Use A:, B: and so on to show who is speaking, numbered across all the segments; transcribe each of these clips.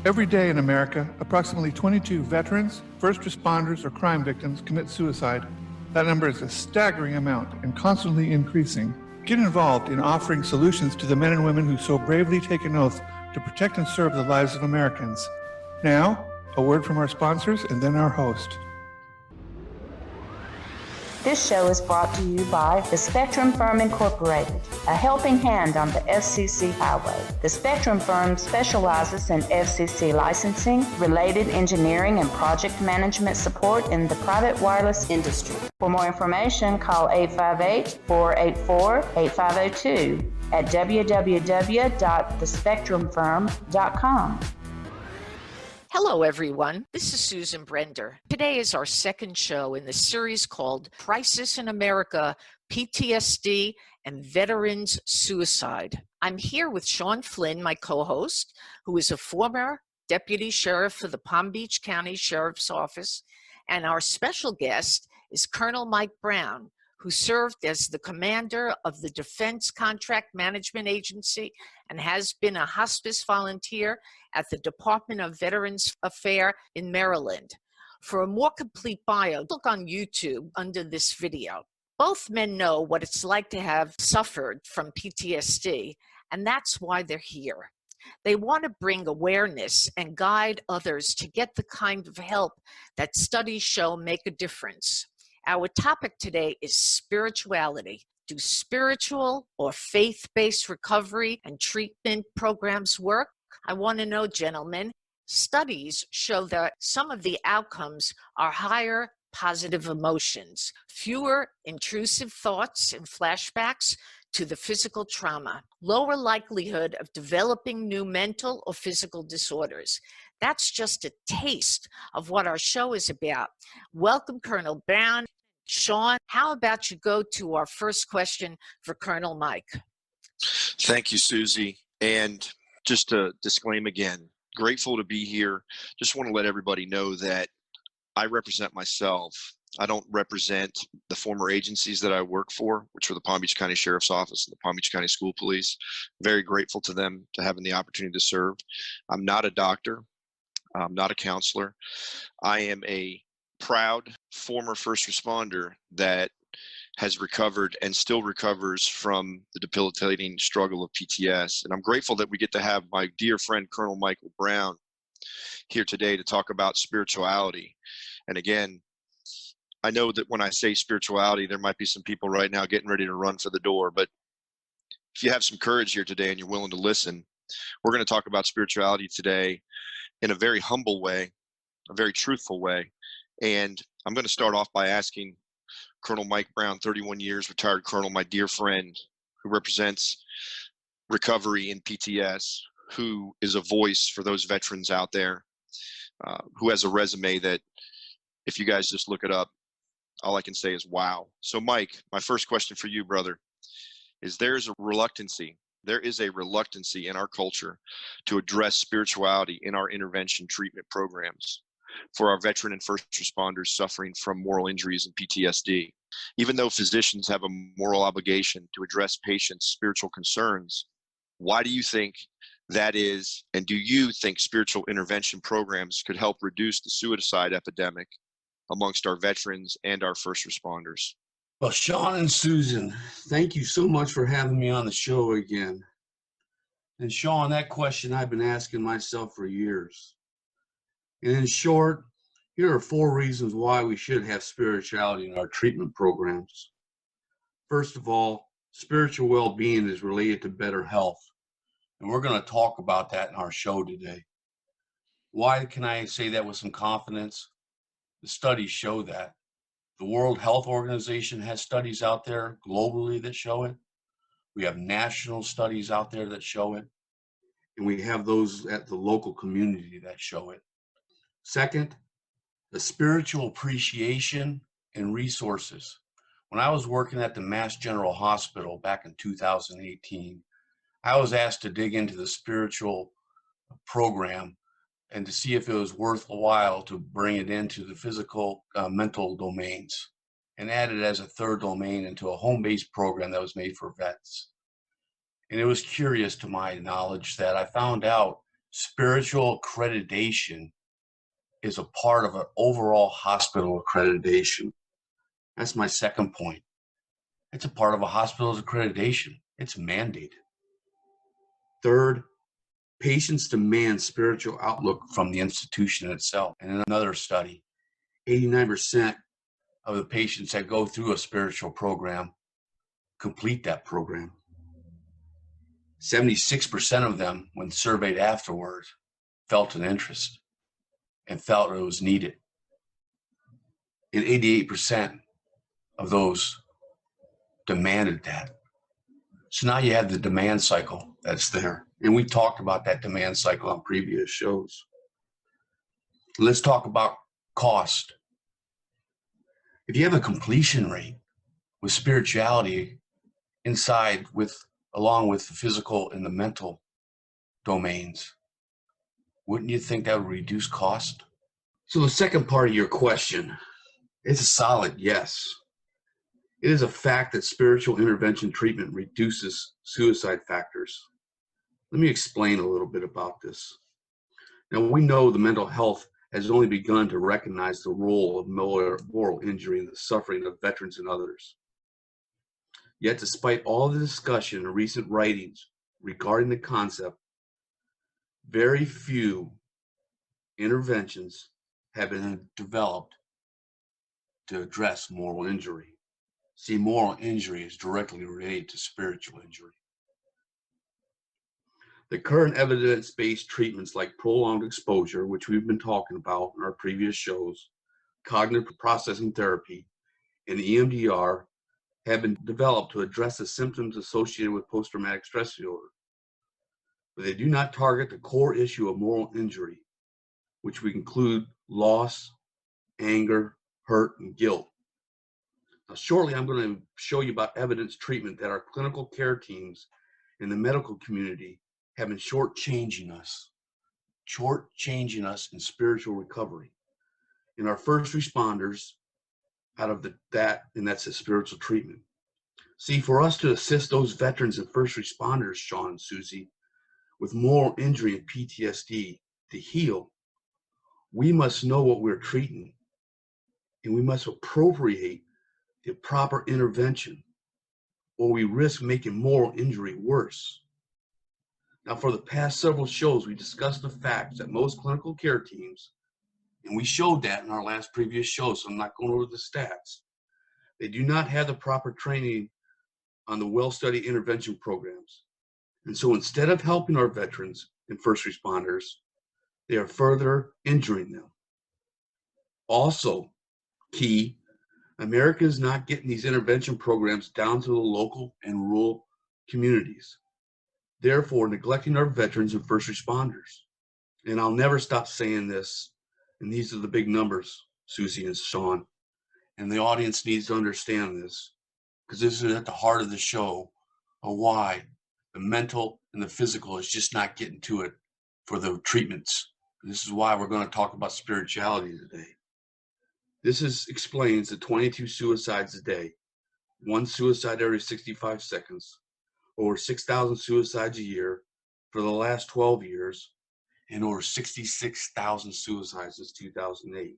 A: Every day in America, approximately 22 veterans, first responders, or crime victims commit suicide. That number is a staggering amount and constantly increasing. Get involved in offering solutions to the men and women who so bravely take an oath to protect and serve the lives of Americans. Now, a word from our sponsors and then our host.
B: This show is brought to you by the Spectrum Firm Incorporated, a helping hand on the FCC highway. The Spectrum Firm specializes in FCC licensing, related engineering, and project management support in the private wireless industry. For more information, call 858-484-8502 at www.thespectrumfirm.com.
C: Hello, everyone. This is Susan Brender. Today is our second show in the series called Crisis in America, PTSD and Veterans Suicide. I'm here with Sean Flynn, my co-host, who is a former deputy sheriff for the Palm Beach County Sheriff's Office, and our special guest is Colonel Mike Brown, who served as the commander of the Defense Contract Management Agency and has been a hospice volunteer at the Department of Veterans Affairs in Maryland. For a more complete bio, look on YouTube under this video. Both men know what it's like to have suffered from PTSD, and that's why they're here. They want to bring awareness and guide others to get the kind of help that studies show make a difference. Our topic today is spirituality. Do spiritual or faith-based recovery and treatment programs work? I want to know, gentlemen. Studies show that some of the outcomes are higher positive emotions, fewer intrusive thoughts and flashbacks to the physical trauma, lower likelihood of developing new mental or physical disorders. That's just a taste of what our show is about. Welcome, Colonel Brown. Sean, how about you go to our first question for Colonel Mike?
D: Thank you, Susie. And just to disclaim again, grateful to be here. Just want to let everybody know that I represent myself. I don't represent the former agencies that I work for, which were the Palm Beach County Sheriff's Office and the Palm Beach County School Police. Very grateful to them to having the opportunity to serve. I'm not a doctor. I'm not a counselor. I am a proud former first responder that has recovered and still recovers from the debilitating struggle of PTS. And I'm grateful that we get to have my dear friend, Colonel Michael Brown, here today to talk about spirituality. And again, I know that when I say spirituality, there might be some people right now getting ready to run for the door, but if you have some courage here today and you're willing to listen, we're going to talk about spirituality today in a very humble way, a very truthful way. And I'm going to start off by asking Colonel Mike Brown, 31 years, retired colonel, my dear friend, who represents recovery in PTS, who is a voice for those veterans out there, who has a resume that if you guys just look it up, all I can say is wow. So Mike, my first question for you, brother, is there is a reluctancy in our culture to address spirituality in our intervention treatment programs for our veteran and first responders suffering from moral injuries and PTSD. Even though physicians have a moral obligation to address patients' spiritual concerns, why do you think that is? And do you think spiritual intervention programs could help reduce the suicide epidemic amongst our veterans and our first responders?
E: Well, Sean and Susan, thank you so much for having me on the show again. And Sean, that question I've been asking myself for years. And in short, here are 4 reasons why we should have spirituality in our treatment programs. First of all, spiritual well-being is related to better health. And we're going to talk about that in our show today. Why can I say that with some confidence? The studies show that. The World Health Organization has studies out there globally that show it. We have national studies out there that show it. And we have those at the local community that show it. Second, the spiritual appreciation and resources. When I was working at the Mass General Hospital back in 2018, I was asked to dig into the spiritual program and to see if it was worthwhile to bring it into the physical, mental domains and add it as a third domain into a home-based program that was made for vets. And it was curious to my knowledge that I found out spiritual accreditation is a part of an overall hospital accreditation. That's my second point. It's a part of a hospital's accreditation. It's mandated. Third, patients demand spiritual outlook from the institution itself. And in another study, 89% of the patients that go through a spiritual program complete that program. 76% of them, when surveyed afterwards, felt an interest and felt it was needed. And 88% of those demanded that. So now you have the demand cycle that's there. And we talked about that demand cycle on previous shows. Let's talk about cost. If you have a completion rate with spirituality inside along with the physical and the mental domains, wouldn't you think that would reduce cost? So the second part of your question, it's a solid yes. It is a fact that spiritual intervention treatment reduces suicide factors. Let me explain a little bit about this. Now, we know the mental health has only begun to recognize the role of moral injury in the suffering of veterans and others. Yet, despite all the discussion and recent writings regarding the concept, very few interventions have been developed to address moral injury. See, moral injury is directly related to spiritual injury. The current evidence-based treatments like prolonged exposure, which we've been talking about in our previous shows, cognitive processing therapy, and EMDR have been developed to address the symptoms associated with post-traumatic stress disorder. But they do not target the core issue of moral injury, which would include loss, anger, hurt, and guilt. Now, shortly, I'm going to show you about evidence treatment that our clinical care teams in the medical community have been shortchanging us in spiritual recovery. And our first responders that's a spiritual treatment. See, for us to assist those veterans and first responders, Sean and Susie, with moral injury and PTSD to heal, we must know what we're treating, and we must appropriate the proper intervention, or we risk making moral injury worse. Now, for the past several shows, we discussed the fact that most clinical care teams, and we showed that in our last previous show, so I'm not going over the stats, they do not have the proper training on the well-studied intervention programs. And so instead of helping our veterans and first responders, they are further injuring them. Also, key, America is not getting these intervention programs down to the local and rural communities, therefore neglecting our veterans and first responders. And I'll never stop saying this, and these are the big numbers, Susie and Sean, and the audience needs to understand this, because this is at the heart of the show of why the mental and the physical is just not getting to it for the treatments. This is why we're going to talk about spirituality today. This explains the 22 suicides a day, one suicide every 65 seconds, over 6,000 suicides a year for the last 12 years, and over 66,000 suicides since 2008.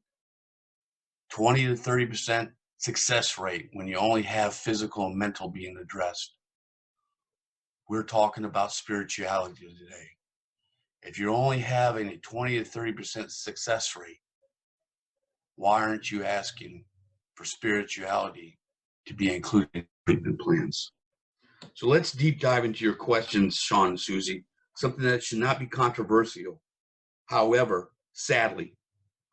E: 20 to 30% success rate when you only have physical and mental being addressed. We're talking about spirituality today. If you're only having a 20 to 30% success rate, why aren't you asking for spirituality to be included in treatment plans? So let's deep dive into your questions, Sean and Susie, something that should not be controversial. However, sadly,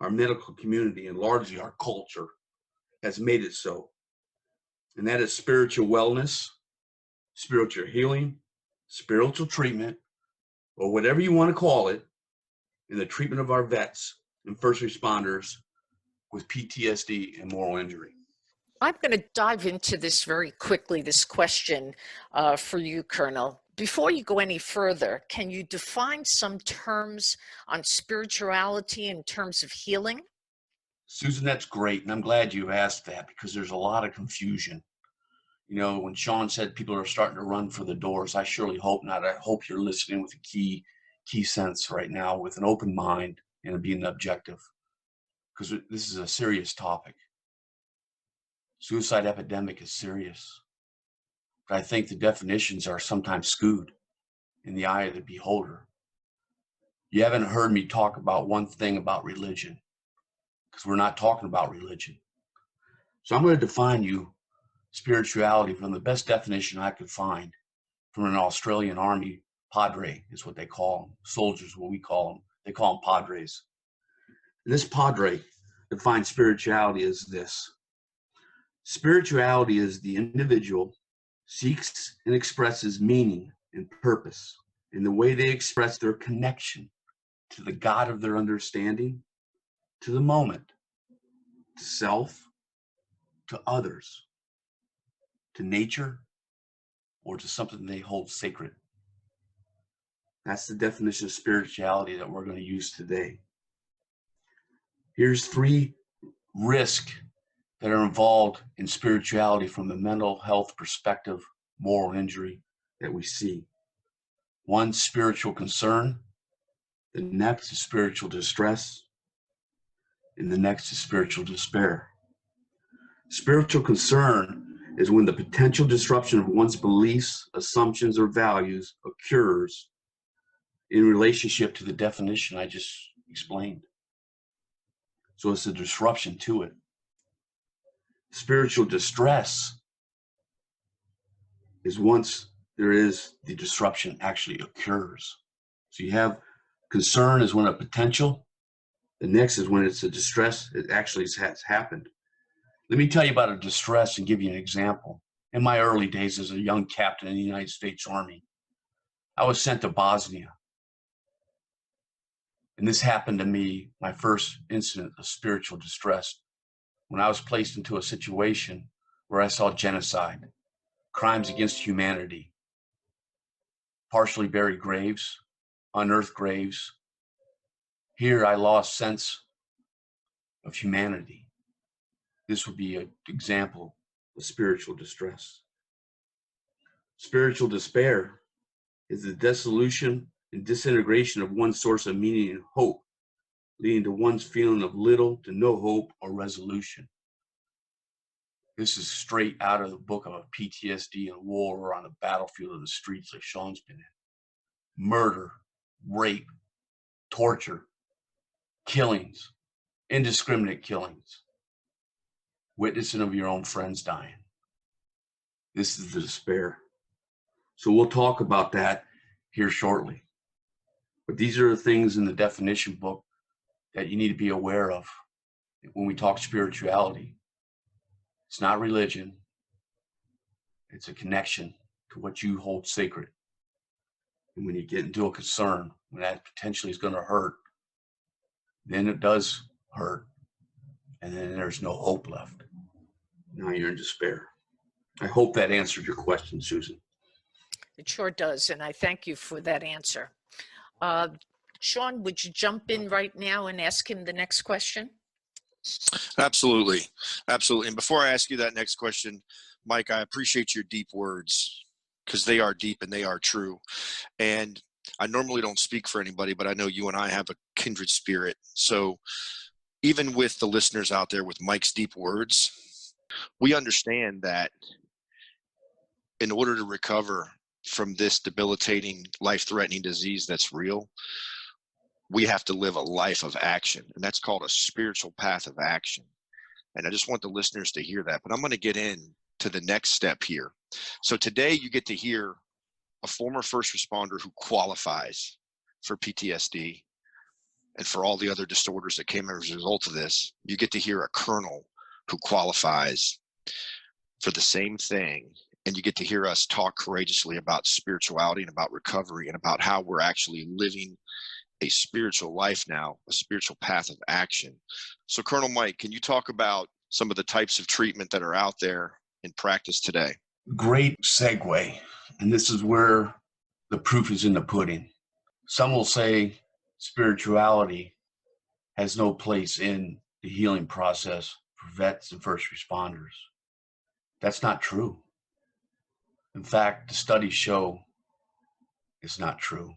E: our medical community and largely our culture has made it so. And that is spiritual wellness, spiritual healing, spiritual treatment, or whatever you want to call it, in the treatment of our vets and first responders with PTSD and moral injury.
C: I'm going to dive into this very quickly, this question for you, Colonel. Before you go any further, can you define some terms on spirituality in terms of healing?
E: Susan, that's great. And I'm glad you asked that, because there's a lot of confusion. You know, when Sean said people are starting to run for the doors, I surely hope not. I hope you're listening with a key key sense right now with an open mind and being objective, because this is a serious topic. Suicide epidemic is serious, but I think the definitions are sometimes skewed in the eye of the beholder. You haven't heard me talk about one thing about religion, because we're not talking about religion. So I'm going to define you spirituality from the best definition I could find from an Australian Army padre, is what they call them. Soldiers, what we call them. They call them padres. And this padre defines spirituality as this. Spirituality is the individual seeks and expresses meaning and purpose in the way they express their connection to the God of their understanding, to the moment, to self, to others, to nature, or to something they hold sacred. That's the definition of spirituality that we're going to use today. Here's 3 risks that are involved in spirituality from the mental health perspective, moral injury that we see. 1, spiritual concern. The next is spiritual distress. And the next is spiritual despair. Spiritual concern is when the potential disruption of one's beliefs, assumptions, or values occurs in relationship to the definition I just explained. So it's a disruption to it. Spiritual distress is once there is the disruption actually occurs. So you have concern is when a potential. The next is when it's a distress, it actually has happened. Let me tell you about a distress and give you an example. In my early days as a young captain in the United States Army, I was sent to Bosnia. And this happened to me, my first incident of spiritual distress, when I was placed into a situation where I saw genocide, crimes against humanity, partially buried graves, unearthed graves. Here I lost sense of humanity. This would be an example of spiritual distress. Spiritual despair is the dissolution and disintegration of one's source of meaning and hope, leading to one's feeling of little to no hope or resolution. This is straight out of the book of PTSD and war, or on the battlefield of the streets like Sean's been in. Murder, rape, torture, killings, indiscriminate killings, witnessing of your own friends dying. This is the despair. So we'll talk about that here shortly. But these are the things in the definition book that you need to be aware of when we talk spirituality. It's not religion. It's a connection to what you hold sacred. And when you get into a concern, when that potentially is going to hurt, then it does hurt. And then there's no hope left. Now you're in despair. I hope that answered your question, Susan.
C: It sure does, and I thank you for that answer. Sean, would you jump in right now and ask him the next question?
D: Absolutely. Absolutely. And before I ask you that next question, Mike, I appreciate your deep words, because they are deep and they are true. And I normally don't speak for anybody, but I know you and I have a kindred spirit. So even with the listeners out there with Mike's deep words, we understand that in order to recover from this debilitating, life-threatening disease that's real, we have to live a life of action, and that's called a spiritual path of action. And I just want the listeners to hear that, but I'm going to get into the next step here. So today you get to hear a former first responder who qualifies for PTSD and for all the other disorders that came as a result of this. You get to hear a colonel who qualifies for the same thing. And you get to hear us talk courageously about spirituality and about recovery and about how we're actually living a spiritual life now, a spiritual path of action. So Colonel Mike, can you talk about some of the types of treatment that are out there in practice today?
E: Great segue. And this is where the proof is in the pudding. Some will say spirituality has no place in the healing process for vets and first responders. That's not true. In fact, the studies show it's not true.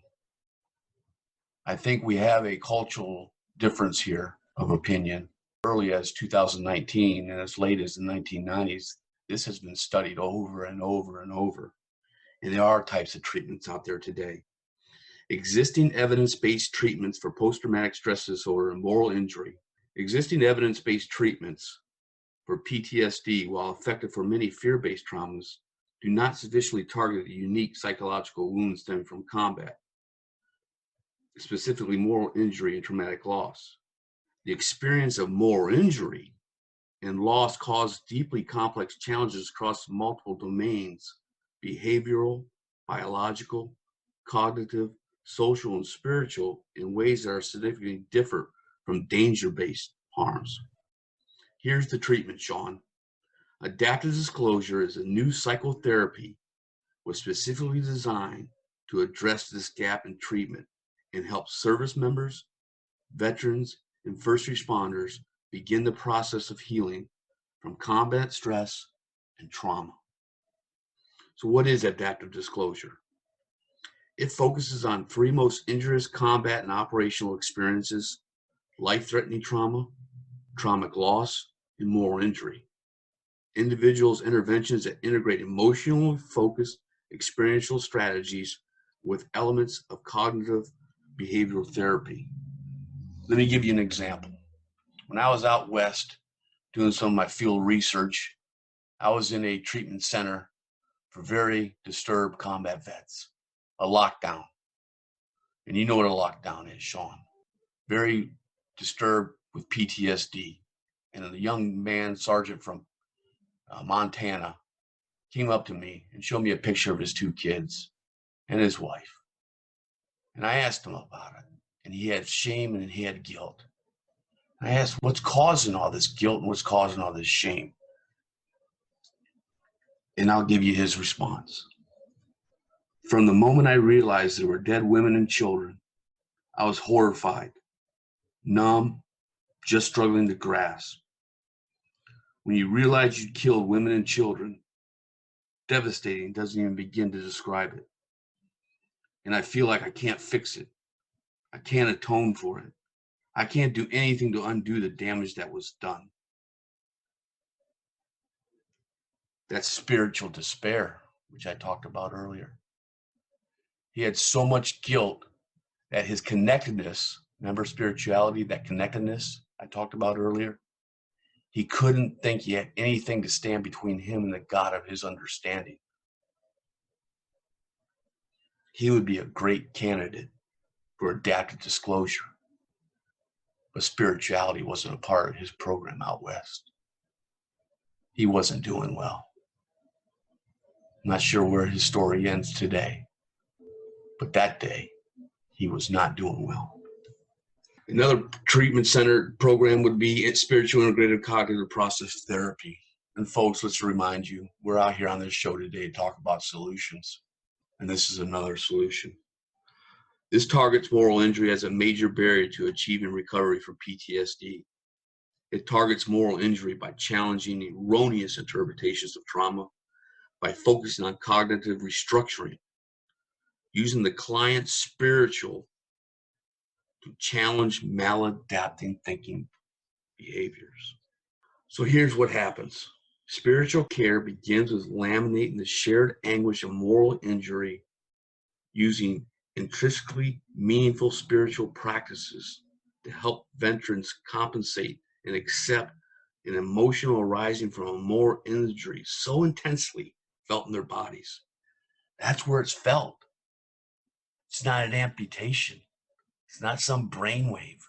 E: I think we have a cultural difference here of opinion. Early as 2019 and as late as the 1990s, this has been studied over and over and over. And there are types of treatments out there today. Existing evidence-based treatments for post-traumatic stress disorder and moral injury. Existing evidence-based treatments for PTSD, while effective for many fear-based traumas, do not sufficiently target the unique psychological wounds stemming from combat, specifically moral injury and traumatic loss. The experience of moral injury and loss cause deeply complex challenges across multiple domains: behavioral, biological, cognitive, social, and spiritual, in ways that are significantly different from danger-based harms. Here's the treatment, Sean. Adaptive disclosure is a new psychotherapy was specifically designed to address this gap in treatment and help service members, veterans, and first responders begin the process of healing from combat stress and trauma. So what is adaptive disclosure? It focuses on three most injurious combat and operational experiences: life-threatening trauma, traumatic loss, and moral injury. Individuals' interventions that integrate emotionally focused experiential strategies with elements of cognitive behavioral therapy. Let me give you an example. When I was out west doing some of my field research, I was in a treatment center for very disturbed combat vets, a lockdown. And you know what a lockdown is, Sean. Very disturbed with PTSD. And a young man, sergeant from Montana, came up to me and showed me a picture of his two kids and his wife. And I asked him about it. And he had shame and he had guilt. I asked, what's causing all this guilt and what's causing all this shame? And I'll give you his response. From the moment I realized there were dead women and children, I was horrified, numb, just struggling to grasp. When you realize you killed women and children, devastating doesn't even begin to describe it. And I feel like I can't fix it. I can't atone for it. I can't do anything to undo the damage that was done. That's spiritual despair, which I talked about earlier. He had so much guilt that his connectedness, remember spirituality, that connectedness I talked about earlier? He couldn't think he had anything to stand between him and the God of his understanding. He would be a great candidate for adaptive disclosure, but spirituality wasn't a part of his program out west. He wasn't doing well. I'm not sure where his story ends today, but that day he was not doing well. Another treatment center program would be spiritual integrated cognitive process therapy. And folks, let's remind you, we're out here on this show today to talk about solutions. And this is another solution. This targets moral injury as a major barrier to achieving recovery from PTSD. It targets moral injury by challenging erroneous interpretations of trauma, by focusing on cognitive restructuring, using the client's spiritual to challenge maladapting thinking behaviors. So here's what happens. Spiritual care begins with laminating the shared anguish of moral injury using intrinsically meaningful spiritual practices to help veterans compensate and accept an emotional arising from a moral injury so intensely felt in their bodies. That's where it's felt. It's not an amputation. It's not some brainwave.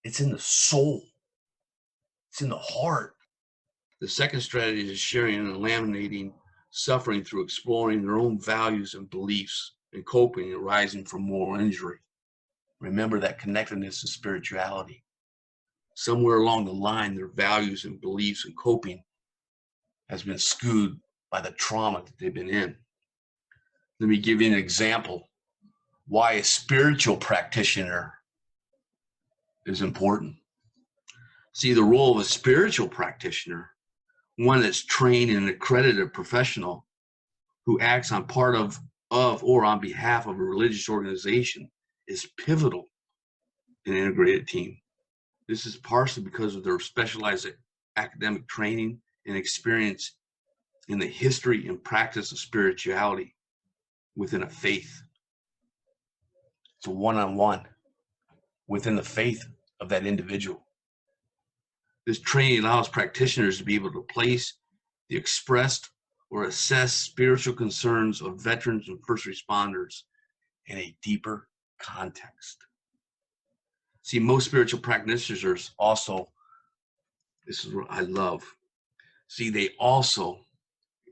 E: It's in the soul. It's in the heart. The second strategy is sharing and eliminating suffering through exploring their own values and beliefs and coping arising from moral injury. Remember that connectedness and spirituality. Somewhere along the line, their values and beliefs and coping has been skewed by the trauma that they've been in. Let me give you an example why a spiritual practitioner is important. See, the role of a spiritual practitioner, one that's trained and accredited professional who acts on part of or on behalf of a religious organization, is pivotal in an integrated team. This is partially because of their specialized academic training and experience in the history and practice of spirituality within a faith. It's a one-on-one within the faith of that individual. This training allows practitioners to be able to place the expressed or assess spiritual concerns of veterans and first responders in a deeper context. See, most spiritual practitioners also, this is what I love. See, they also,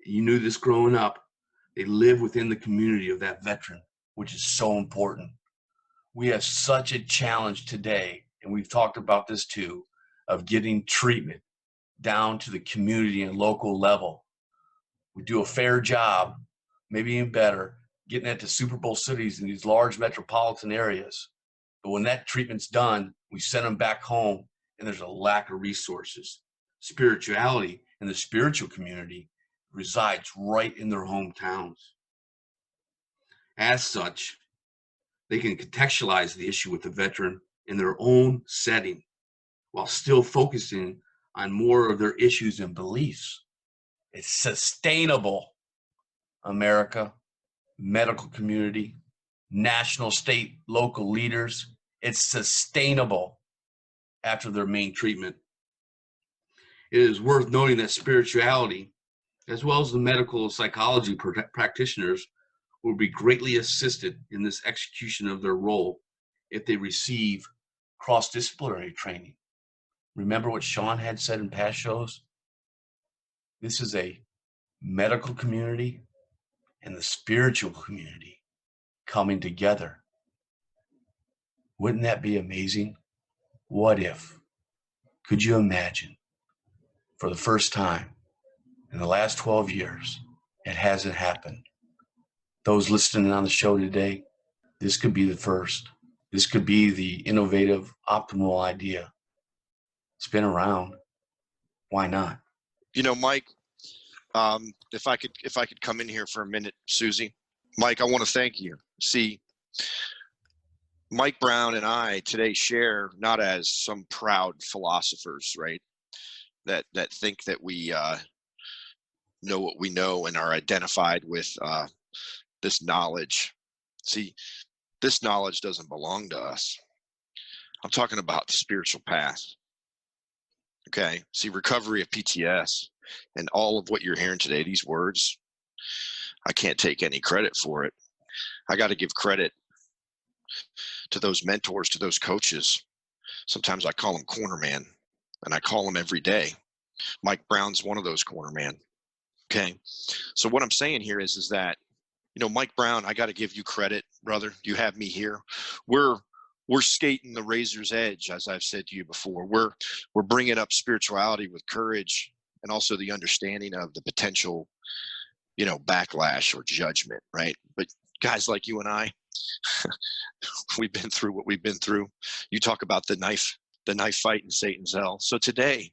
E: you knew this growing up, they live within the community of that veteran, which is so important. We have such a challenge today, and we've talked about this too, of getting treatment down to the community and local level. We do a fair job, maybe even better, getting it to Super Bowl cities in these large metropolitan areas. But when that treatment's done, we send them back home, and there's a lack of resources. Spirituality in the spiritual community resides right in their hometowns. As such, they can contextualize the issue with the veteran in their own setting while still focusing on more of their issues and beliefs. It's sustainable, America, medical community, national, state, local leaders. It's sustainable after their main treatment. It is worth noting that spirituality, as well as the medical psychology practitioners, will be greatly assisted in this execution of their role if they receive cross-disciplinary training. Remember what Sean had said in past shows? This is a medical community and the spiritual community coming together. Wouldn't that be amazing? What if? Could you imagine? For the first time in the last 12 years, it hasn't happened. Those listening on the show today, this could be the first. This could be the innovative, optimal idea. It's been around. Why not?
D: You know, Mike, if I could come in here for a minute, Susie. Mike, I want to thank you. See, Mike Brown and I today share not as some proud philosophers, right? That think that we know what we know and are identified with this knowledge. See, this knowledge doesn't belong to us. I'm talking about the spiritual path. Okay. See, recovery of PTS and all of what you're hearing today, these words, I can't take any credit for it. I got to give credit to those mentors, to those coaches. Sometimes I call them corner man, and I call them every day. Mike Brown's one of those corner man. Okay. So what I'm saying here is that, you know, Mike Brown, I got to give you credit, brother. You have me here. We're skating the razor's edge, as I've said to you before. We're bringing up spirituality with courage and also the understanding of the potential, you know, backlash or judgment, right? But guys like you and I, we've been through what we've been through. You talk about the knife fight in Satan's hell. So today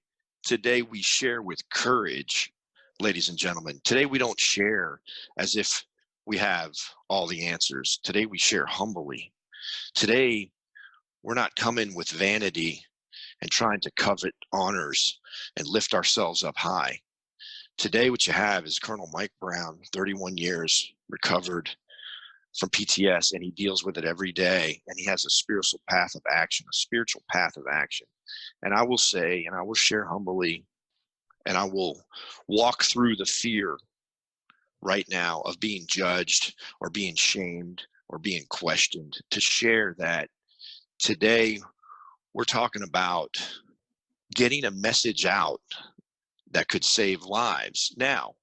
D: we share with courage, ladies and gentlemen. Today we don't share as if we have all the answers. Today we share humbly. Today we're not coming with vanity and trying to covet honors and lift ourselves up high. Today what you have is Colonel Mike Brown, 31 years, recovered from PTS, and he deals with it every day, and he has a spiritual path of action. And I will say, and I will share humbly, and I will walk through the fear right now of being judged or being shamed or being questioned, to share that today we're talking about getting a message out that could save lives. Now,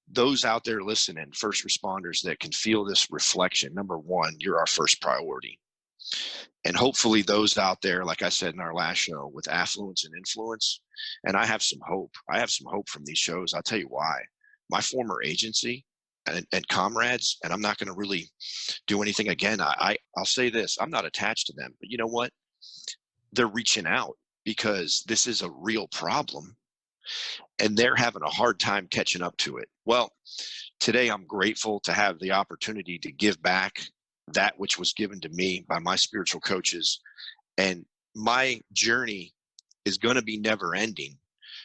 D: those out there listening, first responders that can feel this reflection, number one, you're our first priority. And hopefully those out there, like I said in our last show, with affluence and influence, and I have some hope. I have some hope from these shows. I'll tell you why. My former agency and comrades, and I'm not going to really do anything again. I'll say this, I'm not attached to them, but you know what? They're reaching out because this is a real problem and they're having a hard time catching up to it. Well, today I'm grateful to have the opportunity to give back that which was given to me by my spiritual coaches. And my journey is going to be never ending,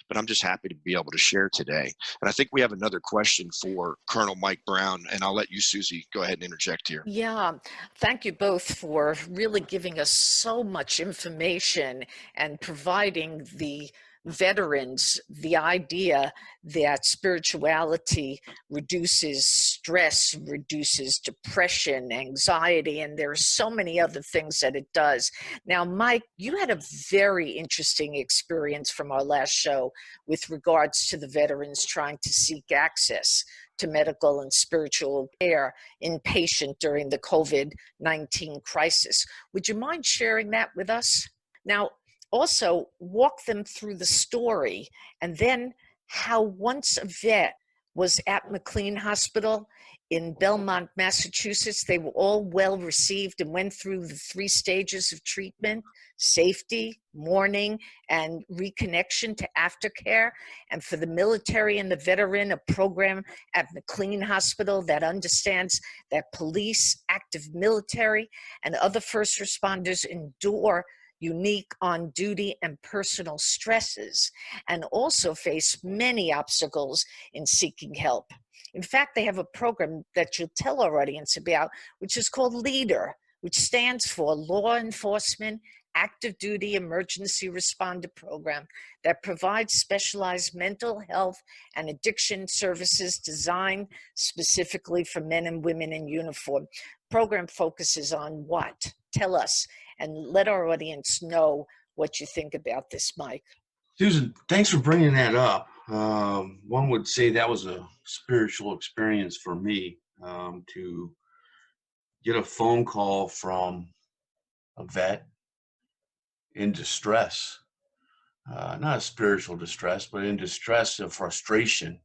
D: but I'm just happy to be able to share today. And I think we have another question for Colonel Mike Brown, and I'll let you, Susie, go ahead and interject here.
C: Yeah, thank you both for really giving us so much information and providing the veterans the idea that spirituality reduces stress, reduces depression, anxiety, and there are so many other things that it does. Now, Mike, you had a very interesting experience from our last show with regards to the veterans trying to seek access to medical and spiritual care inpatient during the COVID-19 crisis. Would you mind sharing that with us? Now, also walk them through the story and then how once a vet was at McLean Hospital in Belmont, Massachusetts, they were all well received and went through the 3 stages of treatment: safety, mourning, and reconnection to aftercare. And for the military and the veteran, a program at McLean Hospital that understands that police, active military, and other first responders endure unique on-duty and personal stresses, and also face many obstacles in seeking help. In fact, they have a program that you'll tell our audience about, which is called LEADER, which stands for Law Enforcement Active Duty Emergency Responder Program, that provides specialized mental health and addiction services designed specifically for men and women in uniform. Program focuses on what? Tell us, and let our audience know what you think about this, Mike.
E: Susan, thanks for bringing that up. One would say that was a spiritual experience for me, to get a phone call from a vet in distress, not a spiritual distress, but in distress of frustration.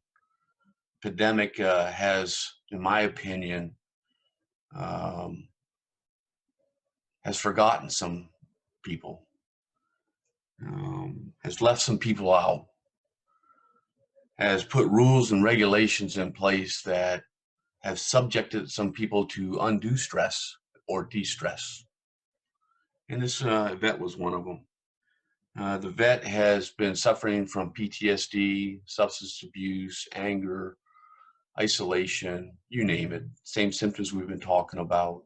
E: Pandemic has, in my opinion, has forgotten some people, has left some people out, has put rules and regulations in place that have subjected some people to undue stress or de-stress. And this vet was one of them. The vet has been suffering from PTSD, substance abuse, anger, isolation, you name it, same symptoms we've been talking about.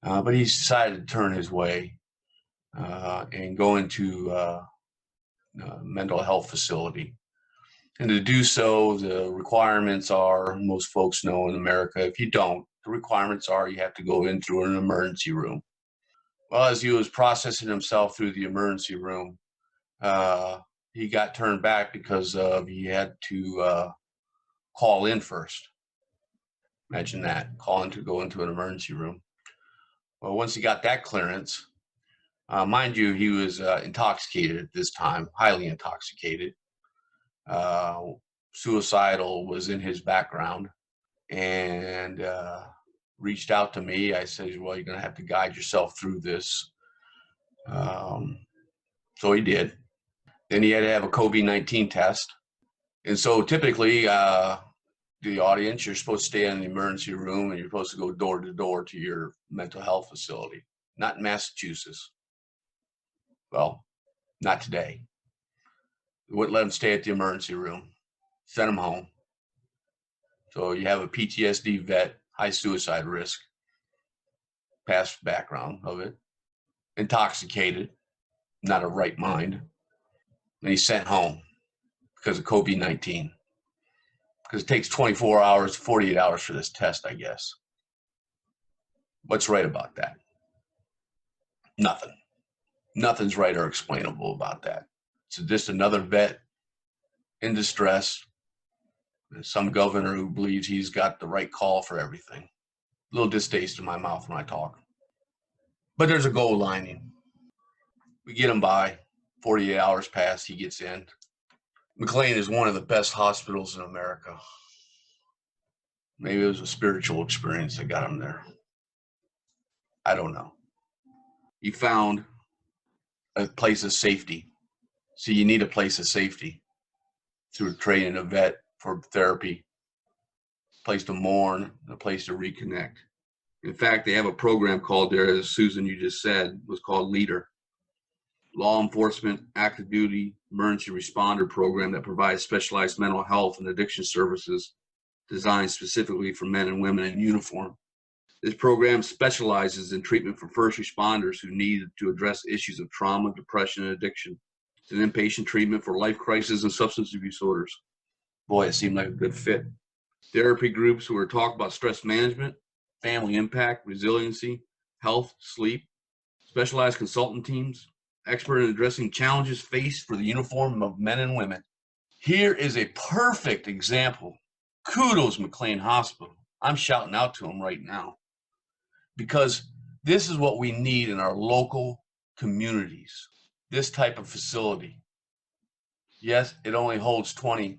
E: But he's decided to turn his way and go into a mental health facility. And to do so, the requirements are, most folks know in America, if you don't, the requirements are you have to go in through an emergency room. Well, as he was processing himself through the emergency room, he got turned back because he had to call in first. Imagine that, calling to go into an emergency room. Well, once he got that clearance, mind you, he was intoxicated at this time, highly intoxicated. Suicidal was in his background, and reached out to me. I said, well, you're going to have to guide yourself through this. So he did. Then he had to have a COVID-19 test. And so typically, the audience, you're supposed to stay in the emergency room and you're supposed to go door to door to your mental health facility. Not in Massachusetts. Well, not today. They wouldn't let him stay at the emergency room. Sent him home. So you have a PTSD vet, high suicide risk, past background of it, intoxicated, not a right mind. And he's sent home because of COVID-19. Because it takes 24 hours, 48 hours for this test, I guess. What's right about that? Nothing. Nothing's right or explainable about that. It's just another vet in distress. Some governor who believes he's got the right call for everything. A little distaste in my mouth when I talk. But there's a goal lining. We get him by. 48 hours pass, he gets in. McLean is one of the best hospitals in America. Maybe it was a spiritual experience that got him there. I don't know. He found a place of safety. So you need a place of safety through training a vet for therapy, a place to mourn, a place to reconnect. In fact, they have a program called there, as Susan, you just said, was called LEADER. Law enforcement, active duty, emergency responder program that provides specialized mental health and addiction services designed specifically for men and women in uniform. This program specializes in treatment for first responders who need to address issues of trauma, depression, and addiction. It's an inpatient treatment for life crisis and substance abuse disorders. Boy, it seemed like a good fit. Therapy groups who are talking about stress management, family impact, resiliency, health, sleep, specialized consultant teams, expert in addressing challenges faced for the uniform of men and women. Here is a perfect example. Kudos, McLean Hospital. I'm shouting out to them right now because this is what we need in our local communities, this type of facility. Yes, it only holds 20,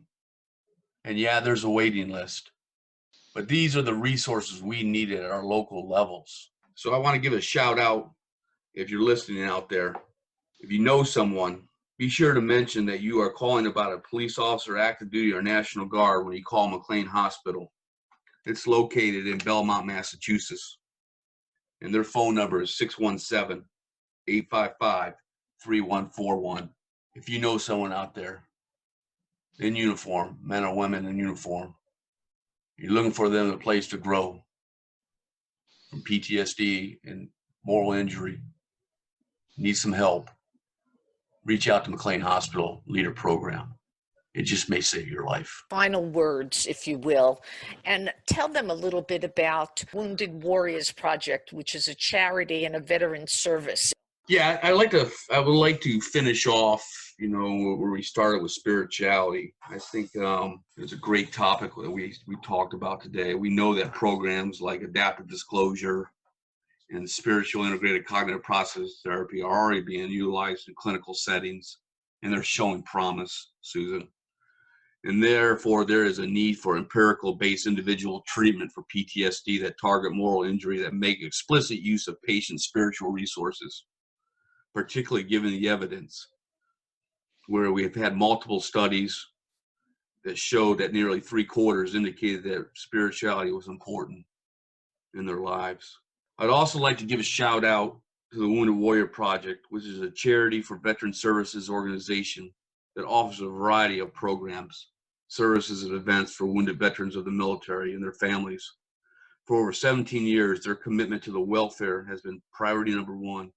E: and yeah, there's a waiting list, but these are the resources we need at our local levels. So I want to give a shout out, if you're listening out there, if you know someone, be sure to mention that you are calling about a police officer, active duty, or National Guard when you call McLean Hospital. It's located in Belmont, Massachusetts, and their phone number is 617-855-3141. If you know someone out there in uniform, men or women in uniform, you're looking for them a place to grow from PTSD and moral injury, need some help, reach out to McLean Hospital Leader Program. It just may save your life.
C: Final words, if you will, and tell them a little bit about Wounded Warriors Project, which is a charity and a veteran service.
E: Yeah, I would like to finish off, where we started with spirituality. I think it's a great topic that we talked about today. We know that programs like adaptive disclosure and spiritual integrated cognitive process therapy are already being utilized in clinical settings, and they're showing promise, Susan. And therefore, there is a need for empirical-based individual treatment for PTSD that target moral injury, that make explicit use of patient spiritual resources, particularly given the evidence where we have had multiple studies that showed that nearly 3/4 indicated that spirituality was important in their lives. I'd also like to give a shout out to the Wounded Warrior Project, which is a charity for veteran services organization that offers a variety of programs, services, and events for wounded veterans of the military and their families. For over 17 years, their commitment to the welfare has been priority number one.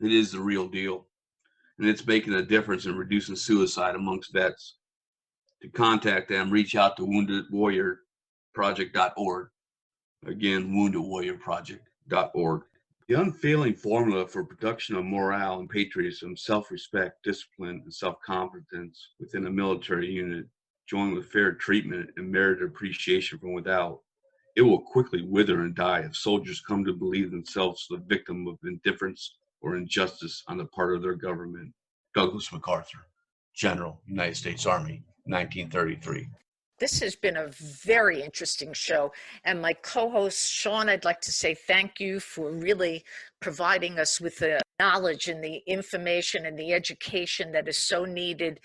E: It is the real deal, and it's making a difference in reducing suicide amongst vets. To contact them, reach out to woundedwarriorproject.org. Again, woundedwarriorproject.org. The unfailing formula for production of morale and patriotism, self-respect, discipline, and self-confidence within a military unit, joined with fair treatment and merited appreciation from without, it will quickly wither and die if soldiers come to believe themselves the victim of indifference or injustice on the part of their government. Douglas MacArthur, General, United States Army, 1933.
C: This has been a very interesting show. And my co-host, Sean, I'd like to say thank you for really providing us with the knowledge and the information and the education that is so needed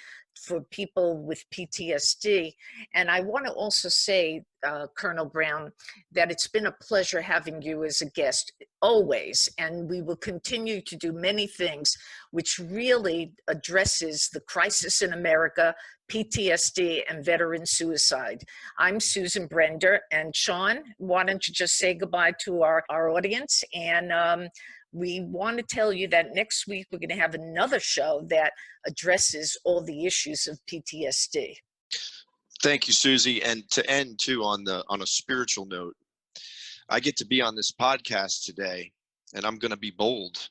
C: for people with PTSD. And I want to also say, Colonel Brown, that it's been a pleasure having you as a guest always, and we will continue to do many things which really addresses the crisis in America, PTSD, and veteran suicide. I'm Susan Brender, and Sean, why don't you just say goodbye to our audience? And we want to tell you that next week we're going to have another show that addresses all the issues of PTSD.
D: Thank you, Susie. And to end too on a spiritual note, I get to be on this podcast today, and I'm going to be bold.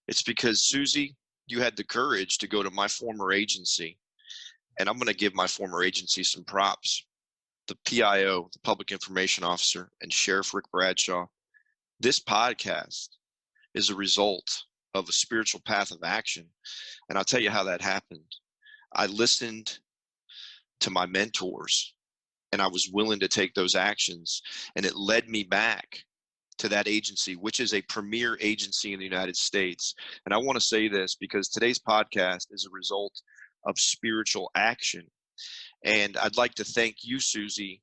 D: It's because, Susie, you had the courage to go to my former agency, and I'm going to give my former agency some props. The PIO, the Public Information Officer, and Sheriff Rick Bradshaw. This podcast is a result of a spiritual path of action, and I'll tell you how that happened. I listened to my mentors, and I was willing to take those actions, and it led me back to that agency, which is a premier agency in the United States. And I want to say this because today's podcast is a result of spiritual action. And I'd like to thank you, Susie,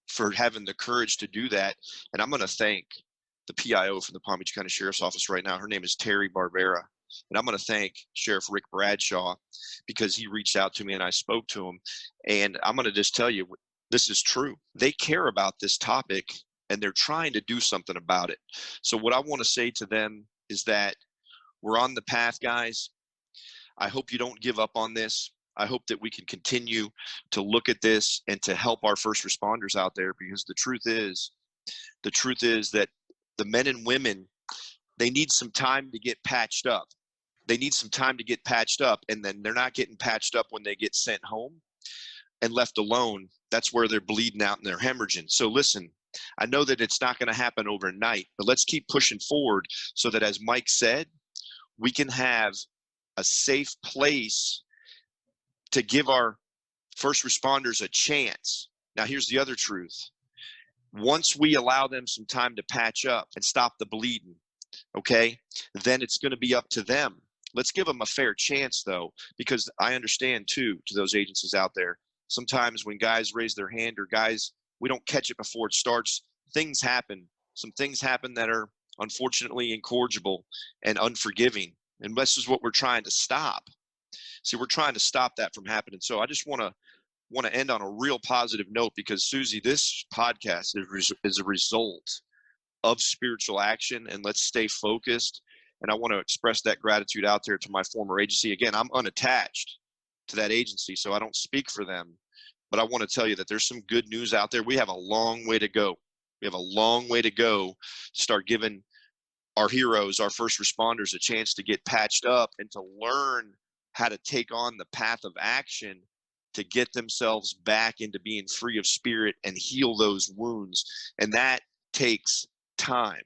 D: for having the courage to do that. And I'm going to thank the PIO for the Palm Beach County Sheriff's Office right now. Her name is Terry Barbera. And I'm going to thank Sheriff Rick Bradshaw because he reached out to me and I spoke to him. And I'm going to just tell you, this is true. They care about this topic and they're trying to do something about it. So what I want to say to them is that we're on the path, guys. I hope you don't give up on this. I hope that we can continue to look at this and to help our first responders out there, because the truth is that the men and women, they need some time to get patched up. They need some time to get patched up, and then they're not getting patched up when they get sent home and left alone. That's where they're bleeding out and they're hemorrhaging. So listen, I know that it's not going to happen overnight, but let's keep pushing forward so that, as Mike said, we can have a safe place to give our first responders a chance. Now, here's the other truth. Once we allow them some time to patch up and stop the bleeding, okay, then it's going to be up to them. Let's give them a fair chance, though, because I understand, too, to those agencies out there, sometimes when guys raise their hand or guys, we don't catch it before it starts, things happen. Some things happen that are unfortunately incorrigible and unforgiving. And this is what we're trying to stop. See, we're trying to stop that from happening. So I just want to end on a real positive note, because, Susie, this podcast is a result of spiritual action, and let's stay focused. And I want to express that gratitude out there to my former agency. Again, I'm unattached to that agency, so I don't speak for them. But I want to tell you that there's some good news out there. We have a long way to go. We have a long way to go to start giving our heroes, our first responders, a chance to get patched up and to learn how to take on the path of action to get themselves back into being free of spirit and heal those wounds. And that takes time.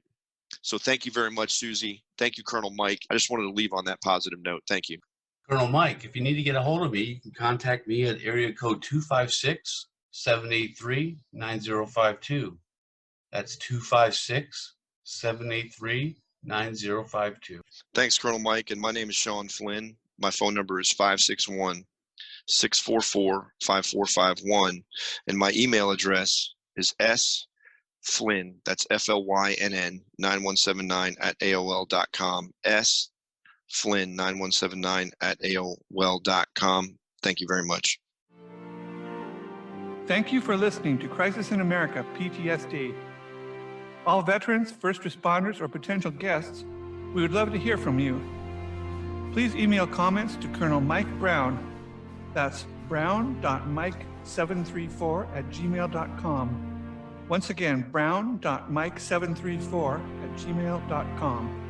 D: So thank you very much, Susie. Thank you, Colonel Mike. I just wanted to leave on that positive note. Thank you.
E: Colonel Mike, if you need to get a hold of me, you can contact me at area code 256-783-9052. That's 256-783-9052.
D: Thanks, Colonel Mike. And my name is Sean Flynn. My phone number is 561-644-5451. And my email address is sflynn, that's FLYNN 9179 at AOL.com. Flynn 9179 at AOL.com. Thank you very much.
A: Thank you for listening to Crisis in America, PTSD. All veterans, first responders, or potential guests, we would love to hear from you. Please email comments to Colonel Mike Brown. That's brown.mike734@gmail.com. Once again, brown.mike734@gmail.com.